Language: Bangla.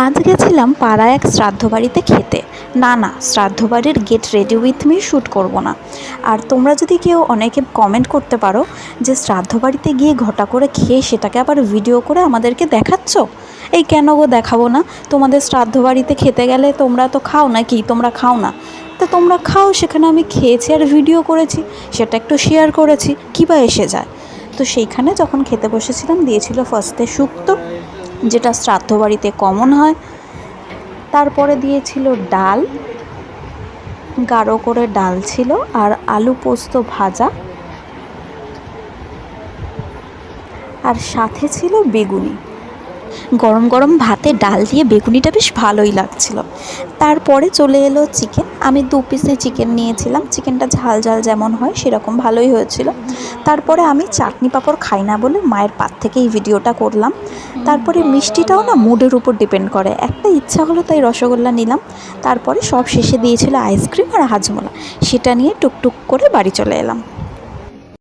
আজ গেছিলাম পাড়ায় এক শ্রাদ্ধ বাড়িতে খেতে। না, শ্রাদ্ধ বাড়ির get ready with me shoot করব না। আর তোমরা যদি কেউ অনেকে কমেন্ট করতে পারো যে শ্রাদ্ধ বাড়িতে গিয়ে ঘটা করে খেয়ে সেটাকে আবার ভিডিও করে আমাদেরকে দেখাচ্ছ, এই কেন গো দেখাবো না? তোমাদের শ্রাদ্ধ বাড়িতে খেতে গেলে তোমরা তো খাও না, কি তোমরা খাও না? তো তোমরা খাও, সেখানে আমি খেয়েছি আর ভিডিও করেছি, সেটা একটু শেয়ার করেছি, কী বা এসে যায়? তো সেইখানে যখন খেতে বসেছিলাম দিয়েছিল ফার্স্টে শুক্তো, যেটা শ্রাদ্ধ বাড়িতে কমন হয়। তারপরে দিয়েছিল ডাল, গাঢ় করে ডাল ছিল, আর আলু পোস্ত ভাজা, আর সাথে ছিল বেগুনি। গরম গরম ভাতে ডাল দিয়ে বেগুনিটা বেশ ভালোই লাগছিল। তারপরে চলে এলো চিকেন। আমি 2 পিসে চিকেন নিয়েছিলাম। চিকেনটা ঝাল ঝাল যেমন হয় সেরকম ভালোই হয়েছিল। তারপরে আমি চাটনি পাঁপড় খাই না বলে মায়ের পাত থেকে এই ভিডিওটা করলাম। তারপরে মিষ্টিটাও না মুডের উপর ডিপেন্ড করে, একটা ইচ্ছা হলো তাই রসগোল্লা নিলাম। তারপরে সব শেষে দিয়েছিল আইসক্রিম আর হাজমোলা, সেটা নিয়ে টুকটুক করে বাড়ি চলে এলাম।